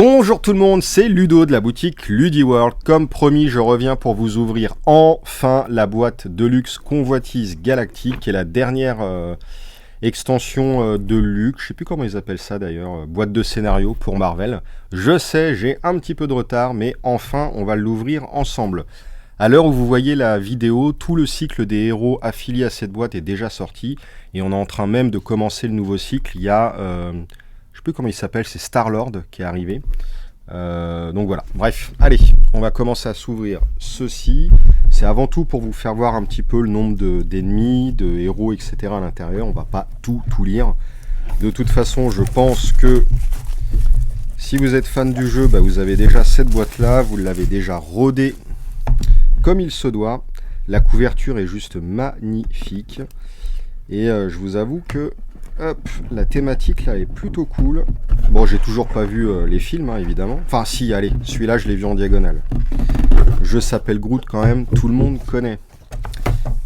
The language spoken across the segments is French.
Bonjour tout le monde, c'est Ludo de la boutique Ludiworld. Comme promis, je reviens pour vous ouvrir enfin la boîte Deluxe Convoitise Galactique, qui est la dernière extension de Luxe. Je sais plus comment ils appellent ça d'ailleurs, boîte de scénario pour Marvel. Je sais, j'ai un petit peu de retard, mais enfin, on va l'ouvrir ensemble. À l'heure où vous voyez la vidéo, tout le cycle des héros affiliés à cette boîte est déjà sorti, et on est en train même de commencer le nouveau cycle. Il y a... je sais plus comment il s'appelle, c'est Star-Lord qui est arrivé. Donc voilà, bref, allez, on va commencer à s'ouvrir ceci. C'est avant tout pour vous faire voir un petit peu le nombre d'ennemis, de héros, etc. à l'intérieur. On va pas tout lire. De toute façon, je pense que si vous êtes fan du jeu, vous avez déjà cette boîte-là, vous l'avez déjà rodée comme il se doit. La couverture est juste magnifique. Et je vous avoue que hop, la thématique là est plutôt cool. Bon, j'ai toujours pas vu les films, évidemment. Enfin, si, allez, celui-là, je l'ai vu en diagonale. Je s'appelle Groot quand même, tout le monde connaît.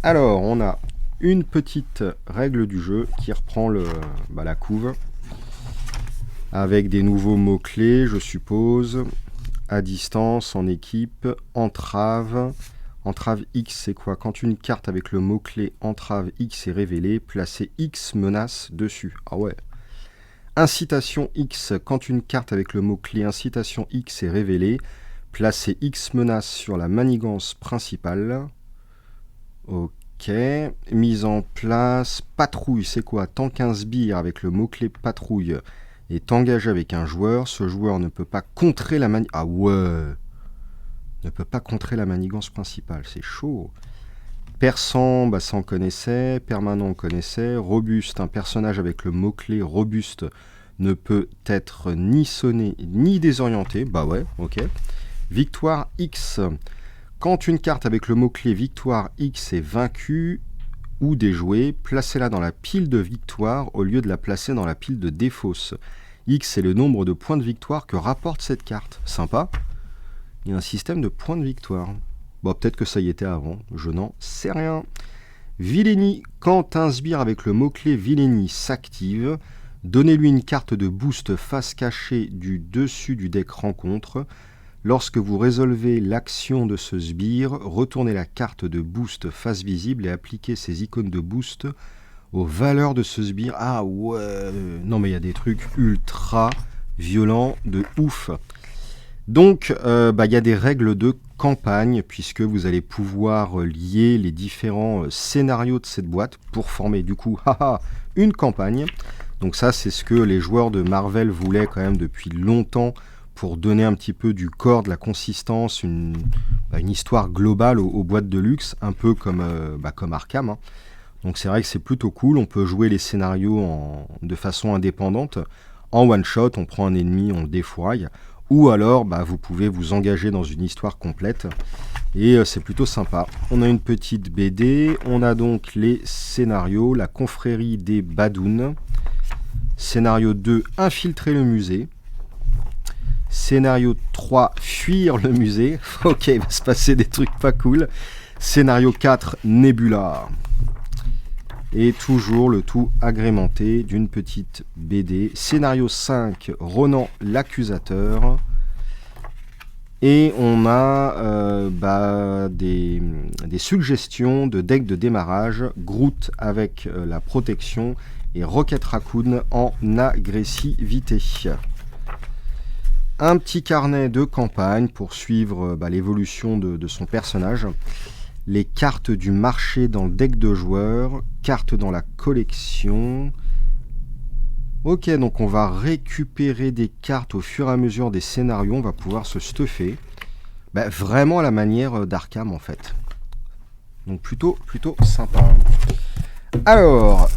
Alors, on a une petite règle du jeu qui reprend la couve. Avec des nouveaux mots-clés, je suppose. À distance, en équipe, entrave. Entrave X, c'est quoi? Quand une carte avec le mot-clé entrave X est révélée, placez X menace dessus. Ah ouais. Incitation X, quand une carte avec le mot-clé incitation X est révélée, placez X menace sur la manigance principale. Ok. Mise en place. Patrouille, c'est quoi? Tant qu'un sbire avec le mot-clé patrouille est engagé avec un joueur, ce joueur ne peut pas contrer la manigance. Ah ouais. Ne peut pas contrer la manigance principale, c'est chaud. Perçant, ça on connaissait. Permanent, on connaissait. Robuste, un personnage avec le mot-clé robuste ne peut être ni sonné ni désorienté. Bah ouais, ok. Victoire X, quand une carte avec le mot-clé victoire X est vaincue ou déjouée, placez-la dans la pile de victoire au lieu de la placer dans la pile de défausse. X est le nombre de points de victoire que rapporte cette carte. Sympa. Il y a un système de points de victoire. Bon, peut-être que ça y était avant, je n'en sais rien. Vilainie, quand un sbire avec le mot-clé Vilainie s'active, donnez-lui une carte de boost face cachée du dessus du deck rencontre. Lorsque vous résolvez l'action de ce sbire, retournez la carte de boost face visible et appliquez ces icônes de boost aux valeurs de ce sbire. Ah ouais, non mais il y a des trucs ultra violents de ouf. Donc, il y a des règles de campagne, puisque vous allez pouvoir lier les différents scénarios de cette boîte pour former du coup une campagne. Donc ça, c'est ce que les joueurs de Marvel voulaient quand même depuis longtemps pour donner un petit peu du corps, de la consistance, une histoire globale aux boîtes de luxe, un peu comme Arkham. Donc c'est vrai que c'est plutôt cool, on peut jouer les scénarios de façon indépendante. En one-shot, on prend un ennemi, on le défouraille. Ou alors, vous pouvez vous engager dans une histoire complète. Et c'est plutôt sympa. On a une petite BD. On a donc les scénarios. La confrérie des Badouns. Scénario 2, infiltrer le musée. Scénario 3, fuir le musée. Ok, il va se passer des trucs pas cool. Scénario 4, Nebula. Et toujours le tout agrémenté d'une petite BD. Scénario 5, Ronan l'accusateur. Et on a des suggestions de deck de démarrage. Groot avec la protection et Rocket Raccoon en agressivité. Un petit carnet de campagne pour suivre l'évolution de son personnage. Les cartes du marché dans le deck de joueurs, cartes dans la collection. Ok, donc on va récupérer des cartes au fur et à mesure des scénarios, on va pouvoir se stuffer. Vraiment à la manière d'Arkham en fait. Donc plutôt sympa. Alors,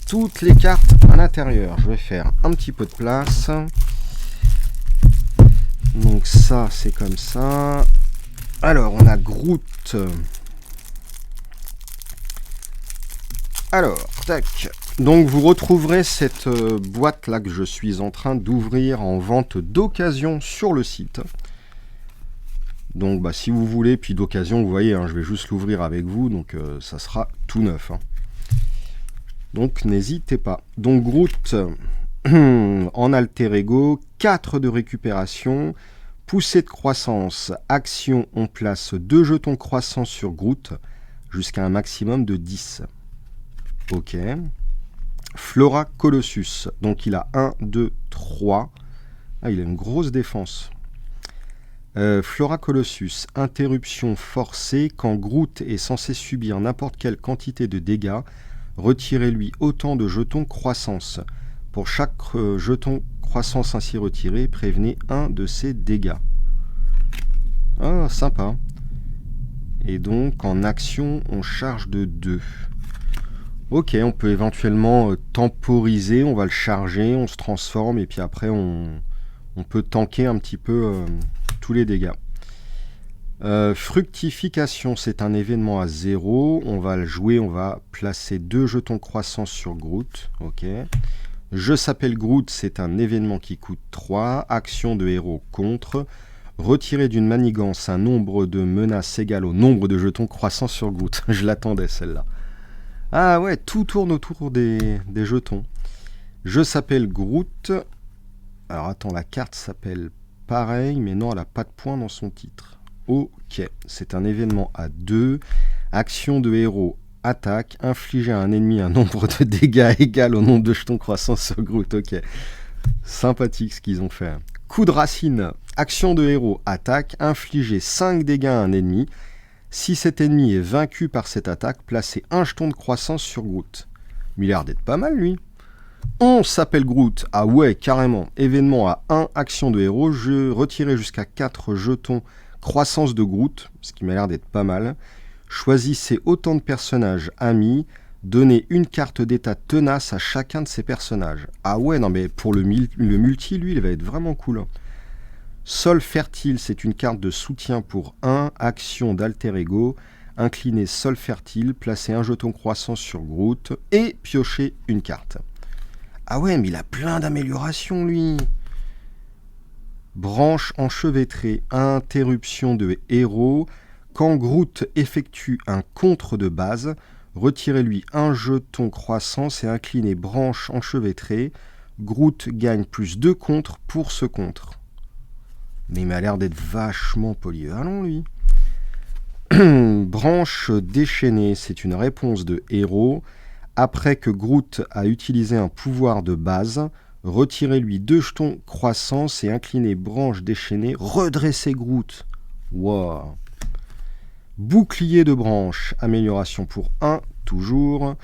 toutes les cartes à l'intérieur, je vais faire un petit peu de place. Donc ça, c'est comme ça. Alors, on a Groot. Alors, tac. Donc, vous retrouverez cette boîte-là que je suis en train d'ouvrir en vente d'occasion sur le site. Donc, si vous voulez, puis d'occasion, vous voyez, je vais juste l'ouvrir avec vous. Donc, ça sera tout neuf. Donc, n'hésitez pas. Donc, Groot, En alter ego, 4 de récupération, poussée de croissance, action, on place 2 jetons croissance sur Groot, jusqu'à un maximum de 10. Ok. Flora Colossus, donc il a 1, 2, 3. Ah, il a une grosse défense. Flora Colossus, interruption forcée, quand Groot est censé subir n'importe quelle quantité de dégâts, retirez-lui autant de jetons croissance. Pour chaque jeton croissance ainsi retiré, prévenez un de ses dégâts. Ah, sympa. Et donc, en action, on charge de 2. Ok, on peut éventuellement temporiser, on va le charger, on se transforme, et puis après, on peut tanker un petit peu tous les dégâts. Fructification, c'est un événement à 0. On va le jouer, on va placer 2 jetons croissance sur Groot. Ok. Je s'appelle Groot, c'est un événement qui coûte 3. Action de héros contre. Retirer d'une manigance un nombre de menaces égal au nombre de jetons croissance sur Groot. Je l'attendais celle-là. Ah ouais, tout tourne autour des jetons. Je s'appelle Groot. Alors attends, la carte s'appelle pareil, mais non, elle n'a pas de point dans son titre. Ok, c'est un événement à 2. Action de héros, attaque, infliger à un ennemi un nombre de dégâts égal au nombre de jetons croissance sur Groot. Ok, sympathique ce qu'ils ont fait. Coup de racine, action de héros, attaque, infliger 5 dégâts à un ennemi. Si cet ennemi est vaincu par cette attaque, placez un jeton de croissance sur Groot. Mais il a l'air d'être pas mal lui. On s'appelle Groot. Ah ouais, carrément. Événement à 1, action de héros. Je retirais jusqu'à 4 jetons croissance de Groot, ce qui m'a l'air d'être pas mal. Choisissez autant de personnages amis. Donnez une carte d'état tenace à chacun de ces personnages. Ah ouais, non mais pour le multi, lui, il va être vraiment cool. Sol fertile, c'est une carte de soutien pour 1. Action d'alter ego. Inclinez sol fertile, placez un jeton croissance sur Groot et piochez une carte. Ah ouais, mais il a plein d'améliorations, lui. Branche enchevêtrée, interruption de héros. Quand Groot effectue un contre de base, retirez-lui un jeton croissance et inclinez branche enchevêtrée. Groot gagne plus 2 contre pour ce contre. Mais il m'a l'air d'être vachement polyvalent, lui. Branche déchaînée, c'est une réponse de héros. Après que Groot a utilisé un pouvoir de base, retirez-lui 2 jetons croissance et inclinez branche déchaînée, redressez Groot. Wow. Bouclier de branche, amélioration pour 1, toujours.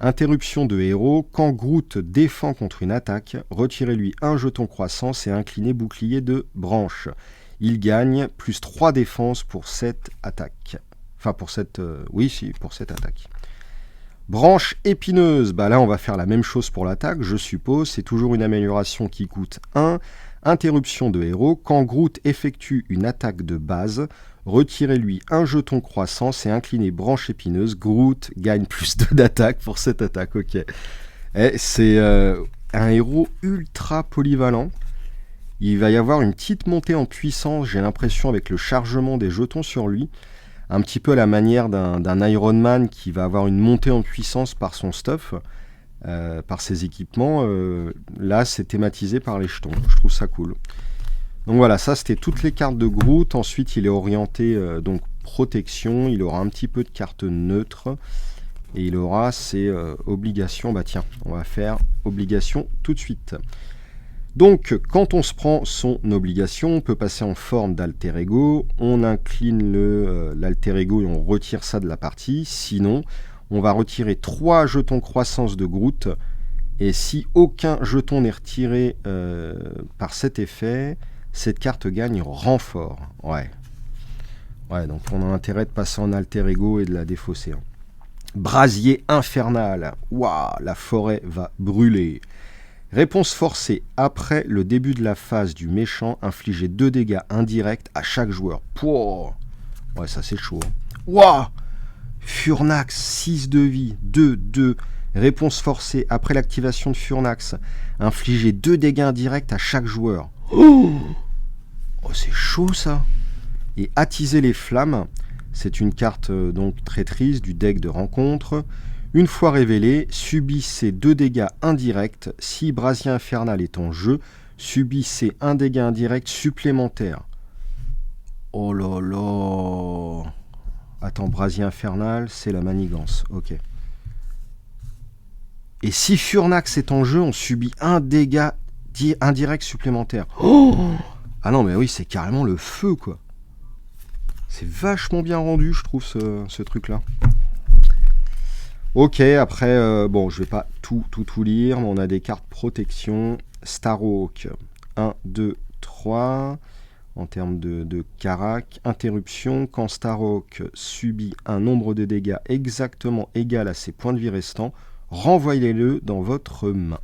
Interruption de héros, quand Groot défend contre une attaque, retirez-lui un jeton croissance et inclinez bouclier de branche. Il gagne plus 3 défenses pour cette attaque. Enfin pour cette... pour cette attaque. Branche épineuse, bah là on va faire la même chose pour l'attaque, je suppose, c'est toujours une amélioration qui coûte 1. Interruption de héros, quand Groot effectue une attaque de base, retirez-lui un jeton croissance et inclinez branche épineuse, Groot gagne plus 2 d'attaque pour cette attaque, ok. Et c'est un héros ultra polyvalent, il va y avoir une petite montée en puissance, j'ai l'impression, avec le chargement des jetons sur lui, un petit peu à la manière d'un Iron Man qui va avoir une montée en puissance par son stuff, par ses équipements. Là, c'est thématisé par les jetons. Je trouve ça cool. Donc voilà, ça c'était toutes les cartes de Groot. Ensuite, il est orienté donc protection. Il aura un petit peu de cartes neutres. Et il aura ses obligations. Bah tiens, on va faire obligation tout de suite. Donc, quand on se prend son obligation, on peut passer en forme d'alter ego, on incline l'alter ego et on retire ça de la partie. Sinon, on va retirer 3 jetons croissance de Groot. Et si aucun jeton n'est retiré par cet effet, cette carte gagne renfort. Ouais, donc on a intérêt de passer en alter ego et de la défausser. Brasier infernal. Waouh, la forêt va brûler. Réponse forcée. Après le début de la phase du méchant, infligez 2 dégâts indirects à chaque joueur. Pouah. Ouais, ça c'est chaud. Waouh. Furnax, 6 de vie, 2. Réponse forcée. Après l'activation de Furnax, infligez 2 dégâts indirects à chaque joueur. Oh, c'est chaud ça. Et attiser les flammes, c'est une carte donc traîtrise du deck de rencontre. Une fois révélé, subissez 2 dégâts indirects. Si Brasier Infernal est en jeu, subissez un dégât indirect supplémentaire. Oh là là. Attends, Brasier Infernal, c'est la manigance. Ok. Et si Furnax est en jeu, on subit un dégât indirect supplémentaire. Oh, ah non, mais oui, c'est carrément le feu, quoi. C'est vachement bien rendu, je trouve, ce truc-là. Ok, après, bon, je vais pas tout lire, mais on a des cartes protection. Starhawk, 1, 2, 3, en termes de carac. Interruption, quand Starhawk subit un nombre de dégâts exactement égal à ses points de vie restants, renvoyez-le dans votre main.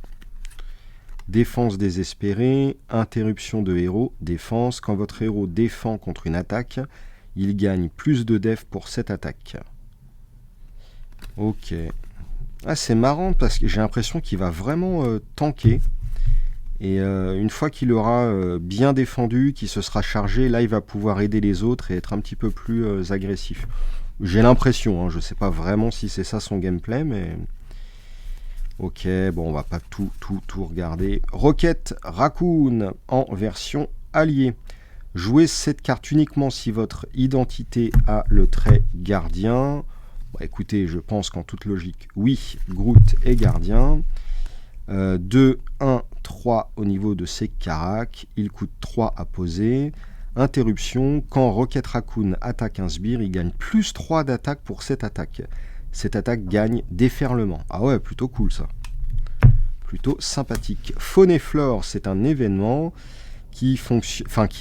Défense désespérée, interruption de héros, défense. Quand votre héros défend contre une attaque, il gagne plus de def pour cette attaque. Ok. Ah, c'est marrant parce que j'ai l'impression qu'il va vraiment tanker. Et une fois qu'il aura bien défendu, qu'il se sera chargé, là il va pouvoir aider les autres et être un petit peu plus agressif. J'ai l'impression, hein, je sais pas vraiment si c'est ça son gameplay, mais... Ok, bon, on va pas tout regarder. Rocket Raccoon en version alliée. Jouez cette carte uniquement si votre identité a le trait gardien. Bah, écoutez, je pense qu'en toute logique, oui, Groot est gardien. 2, 1, 3 au niveau de ses caracs. Il coûte 3 à poser. Interruption, quand Rocket Raccoon attaque un sbire, il gagne plus 3 d'attaque pour cette attaque. Cette attaque gagne déferlement. Ah ouais, plutôt cool ça. Plutôt sympathique. Faune et Flore, c'est un événement qui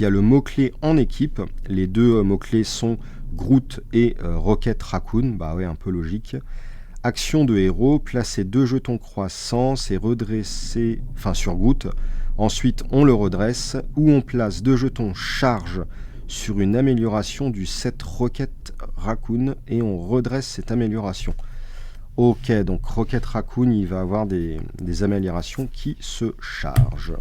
a le mot-clé en équipe. Les deux mots-clés sont Groot et Rocket Raccoon. Bah ouais, un peu logique. Action de héros, placez 2 jetons croissance et redresser, sur Groot. Ensuite, on le redresse, ou on place 2 jetons charge sur une amélioration du set Rocket Raccoon et on redresse cette amélioration. Ok, donc Rocket Raccoon, il va avoir des améliorations qui se chargent.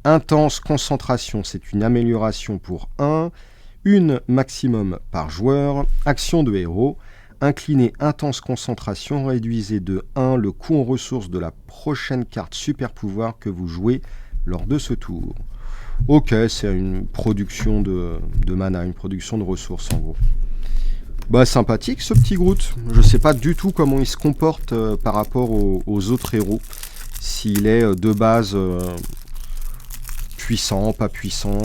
Intense concentration, c'est une amélioration pour 1, une maximum par joueur. Action de héros, inclinez intense concentration, réduisez de 1 le coût en ressources de la prochaine carte super pouvoir que vous jouez lors de ce tour. Ok, c'est une production de mana, une production de ressources en gros. Bah sympathique ce petit Groot. Je sais pas du tout comment il se comporte par rapport aux autres héros. S'il est de base puissant, pas puissant.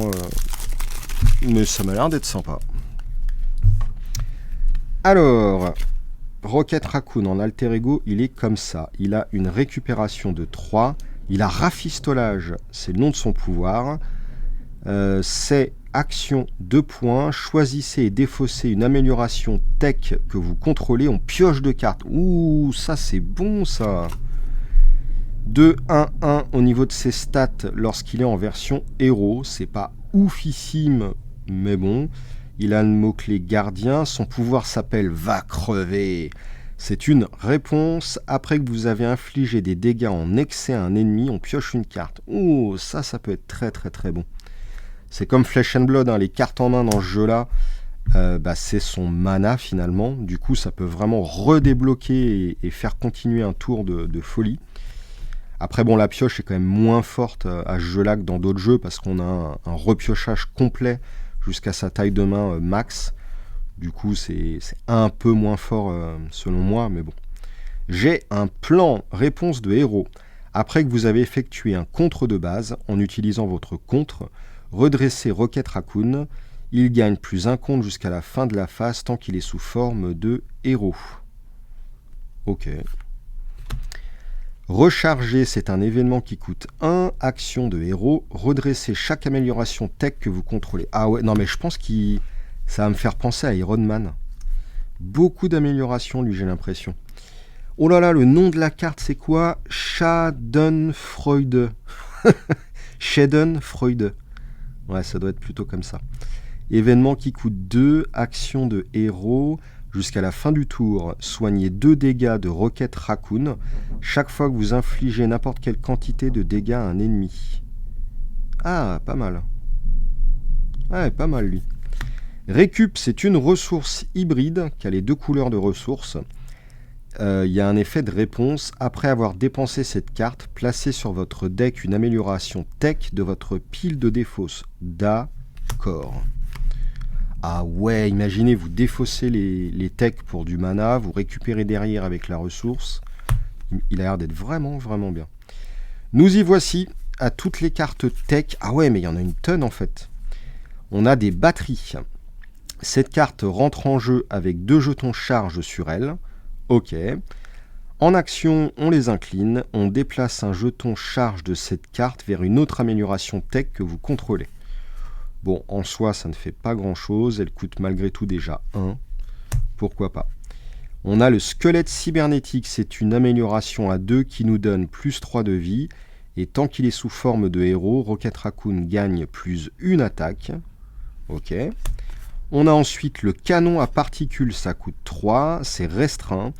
Mais ça m'a l'air d'être sympa. Alors, Rocket Raccoon en alter ego, il est comme ça. Il a une récupération de 3. Il a rafistolage, c'est le nom de son pouvoir. C'est action 2 points. Choisissez et défaussez une amélioration tech que vous contrôlez. On pioche 2 cartes. Ouh, ça c'est bon ça. 2-1-1 au niveau de ses stats lorsqu'il est en version héros. C'est pas oufissime, mais bon. Il a le mot-clé gardien. Son pouvoir s'appelle Va crever. C'est une réponse. Après que vous avez infligé des dégâts en excès à un ennemi, on pioche une carte. Ouh, ça peut être très très très bon. C'est comme Flesh and Blood, hein, les cartes en main dans ce jeu-là, c'est son mana finalement. Du coup, ça peut vraiment redébloquer et faire continuer un tour de folie. Après, bon, la pioche est quand même moins forte à ce jeu-là que dans d'autres jeux parce qu'on a un repiochage complet jusqu'à sa taille de main max. Du coup, c'est un peu moins fort selon moi, mais bon. J'ai un plan réponse de héros. Après que vous avez effectué un contre de base, en utilisant votre contre, redressez Rocket Raccoon. Il gagne plus un contre jusqu'à la fin de la phase tant qu'il est sous forme de héros. Ok. Recharger, c'est un événement qui coûte 1 action de héros. Redresser chaque amélioration tech que vous contrôlez. Ah ouais, non mais je pense que ça va me faire penser à Iron Man. Beaucoup d'améliorations, lui, j'ai l'impression. Oh là là, le nom de la carte, c'est quoi? Schadenfreude. Schadenfreude. Ouais, ça doit être plutôt comme ça. Événement qui coûte 2, action de héros. Jusqu'à la fin du tour, soignez 2 dégâts de Rocket Raccoon chaque fois que vous infligez n'importe quelle quantité de dégâts à un ennemi. Ah, pas mal. Ouais, pas mal lui. Récup, c'est une ressource hybride qui a les 2 couleurs de ressources. il y a un effet de réponse. Après avoir dépensé cette carte, placez sur votre deck une amélioration tech de votre pile de défausse. D'accord. Ah ouais, imaginez, vous défaussez les techs pour du mana, vous récupérez derrière avec la ressource. Il a l'air d'être vraiment, vraiment bien. Nous y voici à toutes les cartes tech. Ah ouais, mais il y en a une tonne en fait. On a des batteries. Cette carte rentre en jeu avec 2 jetons charge sur elle. Ok. En action, on les incline. On déplace un jeton charge de cette carte vers une autre amélioration tech que vous contrôlez. Bon, en soi, ça ne fait pas grand-chose. Elle coûte malgré tout déjà 1. Pourquoi pas. On a le squelette cybernétique. C'est une amélioration à 2 qui nous donne plus 3 de vie. Et tant qu'il est sous forme de héros, Rocket Raccoon gagne plus 1 attaque. Ok. On a ensuite le canon à particules. Ça coûte 3. C'est restreint.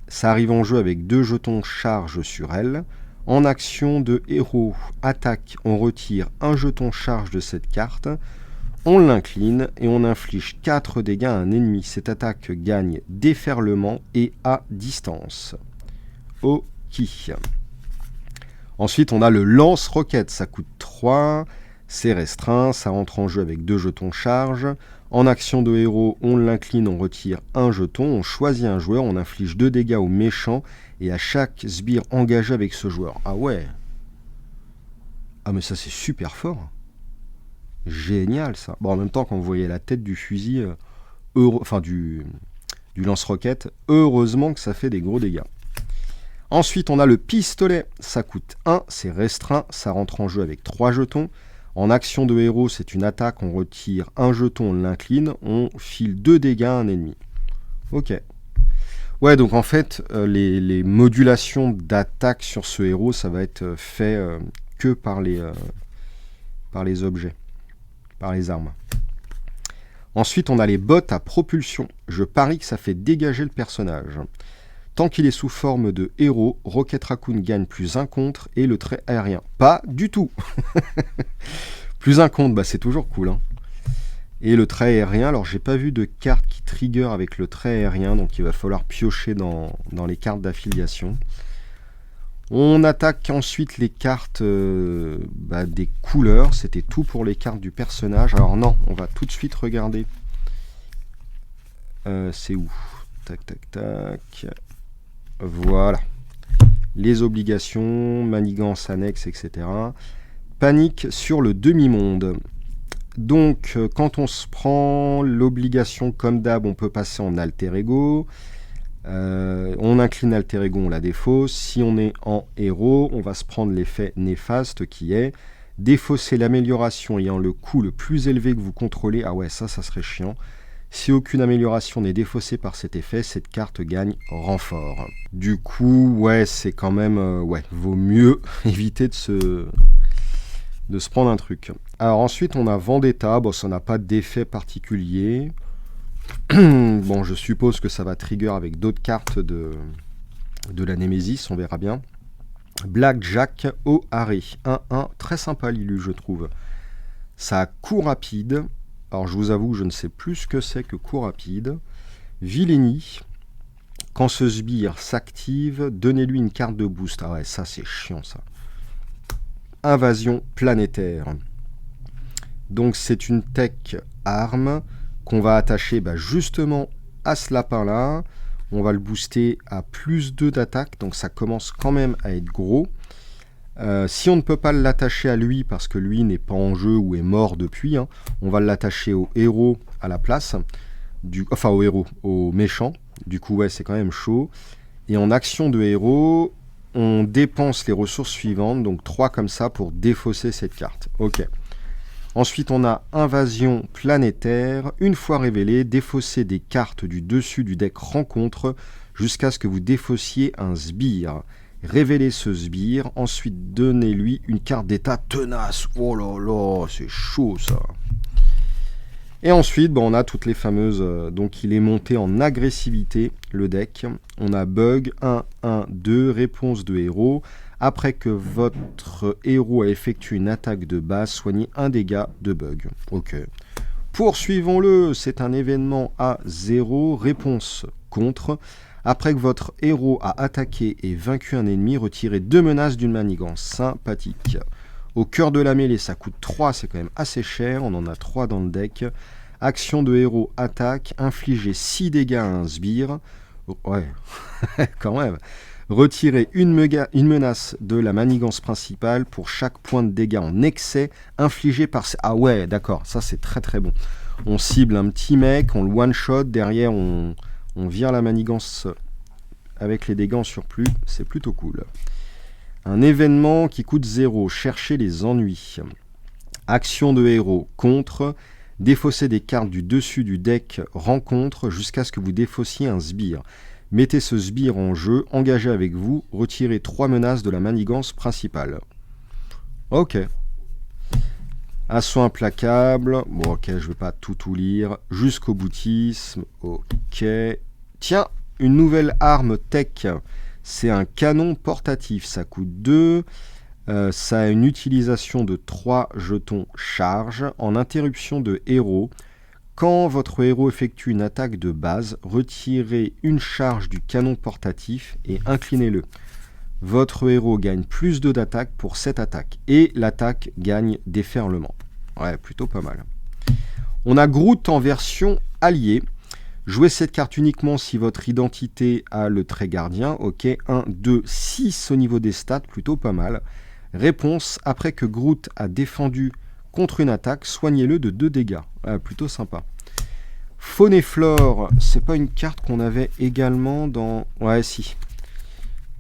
Ça arrive en jeu avec 2 jetons charge sur elle. En action de héros, attaque, on retire un jeton charge de cette carte, on l'incline et on inflige 4 dégâts à un ennemi. Cette attaque gagne déferlement et à distance. Ok. Ensuite, on a le lance-roquette, ça coûte 3, c'est restreint, ça rentre en jeu avec 2 jetons charge. En action de héros, on l'incline, on retire un jeton, on choisit un joueur, on inflige 2 dégâts au méchant et à chaque sbire engagé avec ce joueur. Ah ouais. Ah mais ça c'est super fort. Génial ça. Bon, en même temps, quand vous voyez la tête du fusil, du lance-roquette, heureusement que ça fait des gros dégâts. Ensuite, on a le pistolet. Ça coûte 1, c'est restreint, ça rentre en jeu avec 3 jetons. En action de héros, c'est une attaque, on retire un jeton, on l'incline, on file 2 dégâts à un ennemi. Ok. Ouais, donc en fait, les modulations d'attaque sur ce héros, ça va être fait que par les objets, par les armes. Ensuite, on a les bottes à propulsion. Je parie que ça fait dégager le personnage. Tant qu'il est sous forme de héros, Rocket Raccoon gagne plus 1 contre et le trait aérien. Pas du tout. Plus 1 contre, bah c'est toujours cool. Hein. Et le trait aérien, alors j'ai pas vu de carte qui trigger avec le trait aérien, donc il va falloir piocher dans les cartes d'affiliation. On attaque ensuite les cartes des couleurs. C'était tout pour les cartes du personnage. Alors non, on va tout de suite regarder. C'est où? Tac, tac, tac. Voilà. Les obligations, manigance annexe, etc. Panique sur le demi-monde. Donc, quand on se prend l'obligation comme d'hab, on peut passer en alter ego. On incline alter ego, on la défausse. Si on est en héros, on va se prendre l'effet néfaste qui est défausser l'amélioration ayant le coût le plus élevé que vous contrôlez. Ah ouais, ça serait chiant. Si aucune amélioration n'est défaussée par cet effet, cette carte gagne renfort. Du coup, ouais, c'est quand même... vaut mieux éviter de se prendre un truc. Alors ensuite, on a Vendetta. Bon, ça n'a pas d'effet particulier. Bon, je suppose que ça va trigger avec d'autres cartes de la Némésis, on verra bien. Blackjack au arrêt. 1-1, très sympa Lilu, je trouve. Ça a coup rapide. Alors je vous avoue que je ne sais plus ce que c'est que coup rapide. Vilainie. Quand ce sbire s'active, donnez-lui une carte de boost. Ah ouais, ça c'est chiant ça. Invasion planétaire. Donc c'est une tech arme qu'on va attacher justement à ce lapin-là. On va le booster à plus 2 d'attaque, donc ça commence quand même à être gros. Si on ne peut pas l'attacher à lui parce que lui n'est pas en jeu ou est mort depuis, on va l'attacher au héros à la place. Au méchant. Du coup, ouais, c'est quand même chaud. Et en action de héros, on dépense les ressources suivantes, donc 3 comme ça pour défausser cette carte. Ok. Ensuite, on a Invasion planétaire. Une fois révélé, défaussez des cartes du dessus du deck rencontre jusqu'à ce que vous défaussiez un sbire. Révélez ce sbire, ensuite donnez-lui une carte d'état tenace. Oh là là, c'est chaud ça. Et ensuite, on a toutes les fameuses... donc il est monté en agressivité, le deck. On a bug 1, 1, 2, réponse de héros. Après que votre héros a effectué une attaque de base, soignez un dégât de bug. Ok. Poursuivons-le, c'est un événement à 0, réponse contre. Après que votre héros a attaqué et vaincu un ennemi, retirez 2 menaces d'une manigance. Sympathique. Au cœur de la mêlée, ça coûte 3, c'est quand même assez cher. On en a 3 dans le deck. Action de héros, attaque, infligez 6 dégâts à un sbire. Ouais, quand même. Retirez une menace de la manigance principale pour chaque point de dégâts en excès infligé par... Ah ouais, d'accord, ça c'est très très bon. On cible un petit mec, on le one-shot, derrière on vire la manigance avec les dégâts en surplus, c'est plutôt cool. Un événement qui coûte 0, cherchez les ennuis. Action de héros, contre, défausser des cartes du dessus du deck rencontre jusqu'à ce que vous défaussiez un sbire. Mettez ce sbire en jeu, engagez avec vous, retirez 3 menaces de la manigance principale. Ok. Assaut implacable. Bon, ok, je vais pas tout lire. Jusqu'au boutisme. Ok. Tiens, une nouvelle arme tech. C'est un canon portatif. Ça coûte 2. Ça a une utilisation de 3 jetons charge. En interruption de héros, quand votre héros effectue une attaque de base, retirez une charge du canon portatif et inclinez-le. Votre héros gagne plus 2 d'attaque pour cette attaque. Et l'attaque gagne déferlement. Ouais, plutôt pas mal. On a Groot en version alliée. Jouez cette carte uniquement si votre identité a le trait gardien. Ok, 1, 2, 6 au niveau des stats, plutôt pas mal. Réponse, après que Groot a défendu contre une attaque, soignez-le de 2 dégâts. Ah, plutôt sympa. Faune et flore, c'est pas une carte qu'on avait également dans... Ouais, si.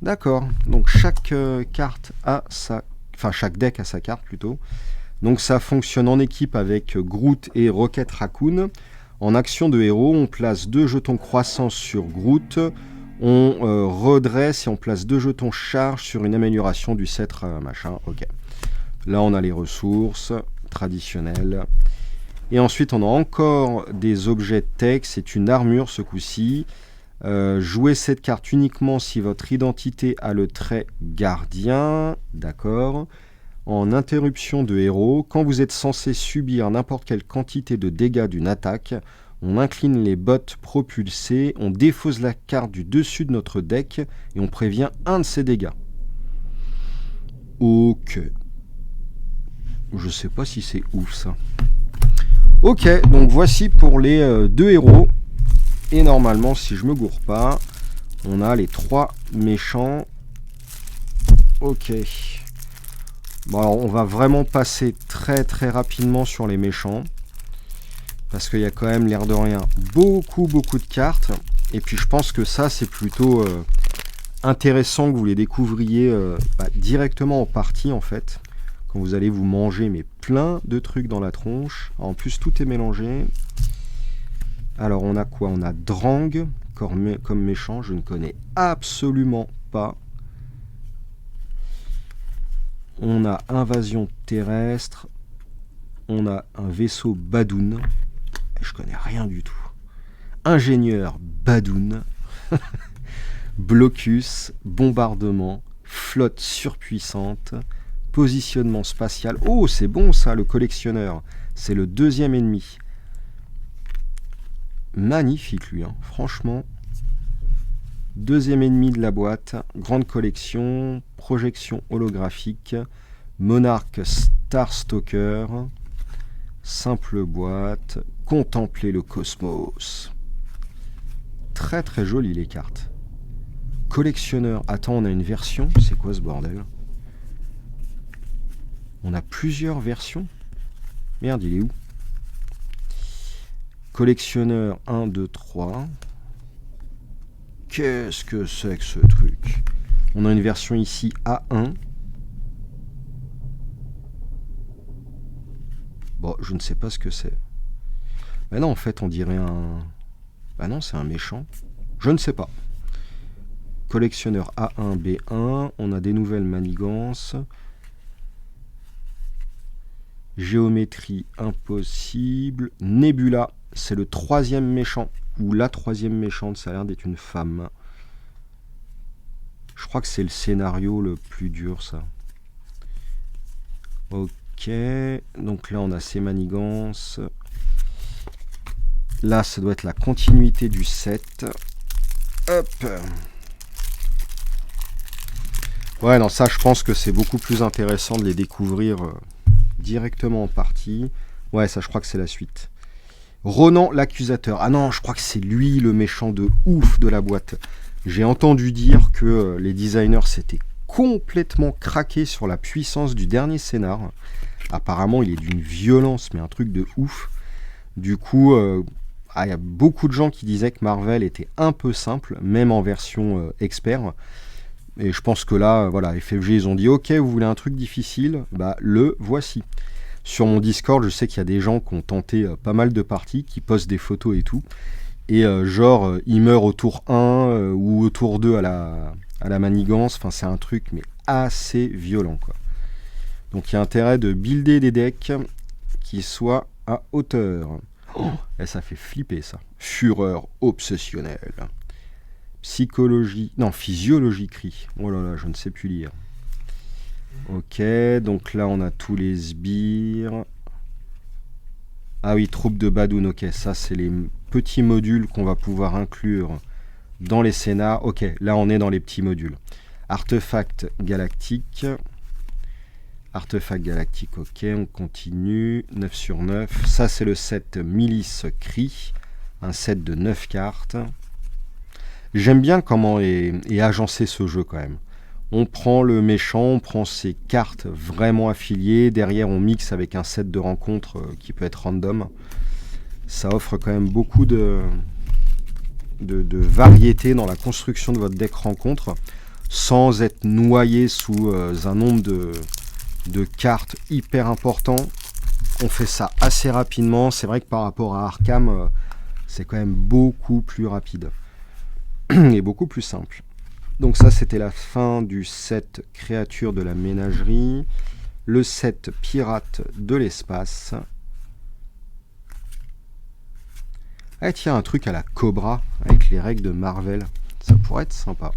D'accord. Donc chaque carte a sa... Enfin, chaque deck a sa carte plutôt. Donc ça fonctionne en équipe avec Groot et Rocket Raccoon. En action de héros, on place 2 jetons croissance sur Groot. On redresse et on place 2 jetons charge sur une amélioration du sceptre machin. Ok. Là, on a les ressources traditionnelles. Et ensuite, on a encore des objets tech. C'est une armure ce coup-ci. Jouez cette carte uniquement si votre identité a le trait gardien. D'accord. En interruption de héros, quand vous êtes censé subir n'importe quelle quantité de dégâts d'une attaque, on incline les bottes propulsées, on défausse la carte du dessus de notre deck et on prévient un de ces dégâts. Ok. Je sais pas si c'est ouf ça. Ok, donc voici pour les 2 héros. Et normalement, si je me gourre pas, on a les 3 méchants. Ok. Bon, alors on va vraiment passer très très rapidement sur les méchants. Parce qu'il y a quand même, l'air de rien, beaucoup de cartes. Et puis je pense que ça, c'est plutôt intéressant que vous les découvriez directement en partie en fait. Quand vous allez vous manger mais plein de trucs dans la tronche. En plus, tout est mélangé. Alors on a quoi? On a Drang comme méchant, je ne connais absolument pas. On a Invasion terrestre. On a un vaisseau Badoon. Je connais rien du tout. Ingénieur Badoon. Blocus, bombardement, flotte surpuissante, positionnement spatial. Oh, c'est bon ça, le collectionneur. C'est le 2e ennemi. Magnifique lui, hein. Franchement. 2e ennemi de la boîte. Grande collection. Projection holographique. Monarque Starstalker. Simple boîte. Contempler le cosmos. Très très joli les cartes. Collectionneur. Attends, on a une version. C'est quoi ce bordel? On a plusieurs versions. Merde, il est où? Collectionneur 1, 2, 3. Qu'est-ce que c'est que ce truc? On a une version ici A1. Bon, je ne sais pas ce que c'est. Ben non, en fait, on dirait un... Ben non, c'est un méchant. Je ne sais pas. Collectionneur A1, B1. On a des nouvelles manigances. Géométrie impossible. Nebula, c'est le 3e méchant. Ou la 3e méchante, ça a l'air d'être une femme. Je crois que c'est le scénario le plus dur, ça. Ok. Donc là, on a ces manigances. Là, ça doit être la continuité du set. Hop. Ouais, non, ça, je pense que c'est beaucoup plus intéressant de les découvrir directement en partie. Ouais, ça, je crois que c'est la suite. Ronan l'accusateur. Ah non, je crois que c'est lui le méchant de ouf de la boîte. J'ai entendu dire que les designers s'étaient complètement craqués sur la puissance du dernier scénar. Apparemment, il est d'une violence, mais un truc de ouf. Du coup, il y a beaucoup de gens qui disaient que Marvel était un peu simple, même en version expert. Et je pense que là, voilà, FFG, ils ont dit « Ok, vous voulez un truc difficile ? Bah, le voici ». Sur mon Discord, je sais qu'il y a des gens qui ont tenté pas mal de parties, qui postent des photos et tout. Et genre, ils meurent au tour 1 ou au tour 2 à la manigance. Enfin, c'est un truc, mais assez violent, quoi. Donc, il y a intérêt de builder des decks qui soient à hauteur. Oh, et ça fait flipper, ça. Fureur obsessionnelle. Psychologie... Non, physiologie cri. Oh là là, je ne sais plus lire. Ok, donc là, on a tous les sbires. Ah oui, troupe de Badoun, ok. Ça, c'est les petits modules qu'on va pouvoir inclure dans les scénars. Ok, là, on est dans les petits modules. Artefact galactique. Artefact galactique, ok, on continue. 9 sur 9. Ça, c'est le set Milice Cri. Un set de 9 cartes. J'aime bien comment est agencé ce jeu, quand même. On prend le méchant, on prend ses cartes vraiment affiliées. Derrière, on mixe avec un set de rencontres qui peut être random. Ça offre quand même beaucoup de variété dans la construction de votre deck rencontre, sans être noyé sous un nombre de cartes hyper important. On fait ça assez rapidement. C'est vrai que par rapport à Arkham, c'est quand même beaucoup plus rapide et beaucoup plus simple. Donc ça, c'était la fin du set créature de la ménagerie. Le set pirate de l'espace. Ah tiens, un truc à la Cobra, avec les règles de Marvel. Ça pourrait être sympa.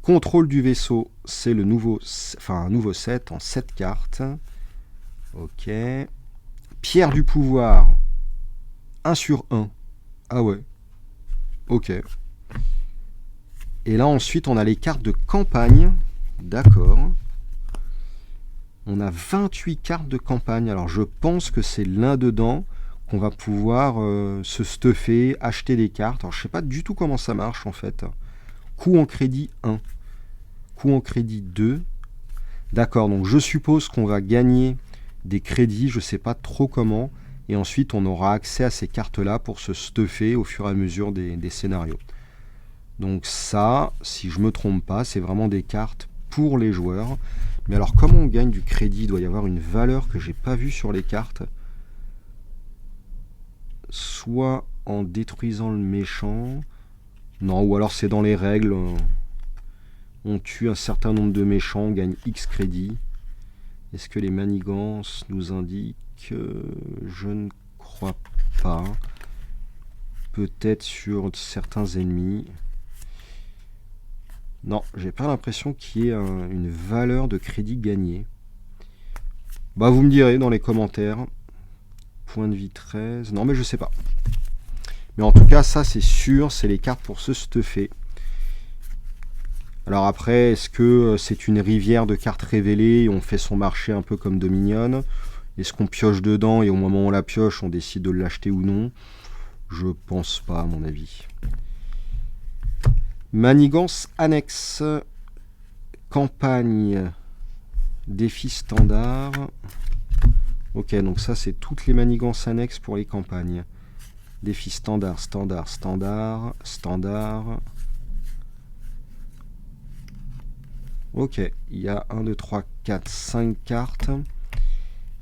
Contrôle du vaisseau, c'est le nouveau, un nouveau set en 7 cartes. Ok. Pierre du pouvoir. 1 sur 1. Ah ouais. Ok. Et là, ensuite, on a les cartes de campagne. D'accord. On a 28 cartes de campagne. Alors, je pense que c'est là-dedans qu'on va pouvoir se stuffer, acheter des cartes. Alors, je ne sais pas du tout comment ça marche, en fait. Coût en crédit 1. Coût en crédit 2. D'accord, donc je suppose qu'on va gagner des crédits. Je ne sais pas trop comment. Et ensuite, on aura accès à ces cartes-là pour se stuffer au fur et à mesure des scénarios. Donc ça, si je ne me trompe pas, c'est vraiment des cartes pour les joueurs. Mais alors, comment on gagne du crédit ? Il doit y avoir une valeur que j'ai pas vue sur les cartes. Soit en détruisant le méchant. Non, ou alors c'est dans les règles. On tue un certain nombre de méchants, on gagne X crédits. Est-ce que les manigances nous indiquent ? Je ne crois pas. Peut-être sur certains ennemis. Non, j'ai pas l'impression qu'il y ait une valeur de crédit gagnée. Bah, vous me direz dans les commentaires. Point de vie 13. Non, mais je sais pas. Mais en tout cas, ça, c'est sûr, c'est les cartes pour se stuffer. Alors après, est-ce que c'est une rivière de cartes révélées et on fait son marché un peu comme Dominion ? Est-ce qu'on pioche dedans et au moment où on la pioche, on décide de l'acheter ou non ? Je pense pas, à mon avis. Manigance annexe, campagne, défi standard. Ok, donc ça c'est toutes les manigances annexes pour les campagnes. Défi standard, standard, standard, standard. Ok, il y a 1, 2, 3, 4, 5 cartes.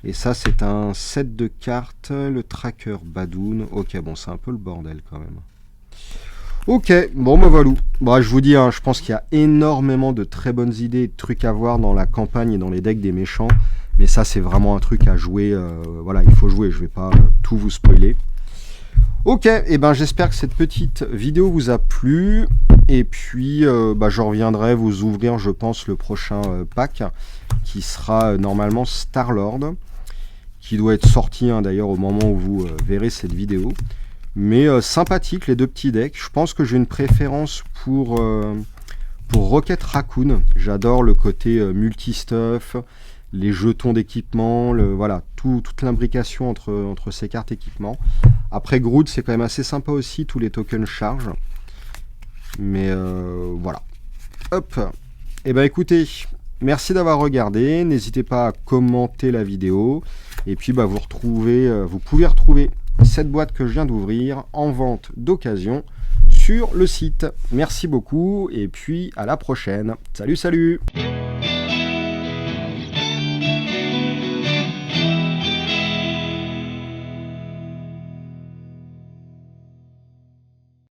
Et ça c'est un set de cartes, le tracker Badoun. Ok, bon c'est un peu le bordel quand même. Ok, bon bah voilà. Bon, je vous dis, hein, je pense qu'il y a énormément de très bonnes idées et de trucs à voir dans la campagne et dans les decks des méchants. Mais ça, c'est vraiment un truc à jouer. Voilà, il faut jouer, je vais pas tout vous spoiler. Ok, et ben j'espère que cette petite vidéo vous a plu. Et puis, je reviendrai vous ouvrir, je pense, le prochain pack qui sera normalement Star-Lord, qui doit être sorti d'ailleurs au moment où vous verrez cette vidéo. Mais sympathique les deux petits decks. Je pense que j'ai une préférence pour Rocket Raccoon. J'adore le côté multi-stuff, les jetons d'équipement, voilà, toute l'imbrication entre ces cartes équipement. Après Groot, c'est quand même assez sympa aussi, tous les tokens charge. Mais voilà. Hop. Et ben écoutez, merci d'avoir regardé. N'hésitez pas à commenter la vidéo. Et puis bah, vous pouvez retrouver cette boîte que je viens d'ouvrir en vente d'occasion sur le site. Merci beaucoup et puis à la prochaine. Salut, salut!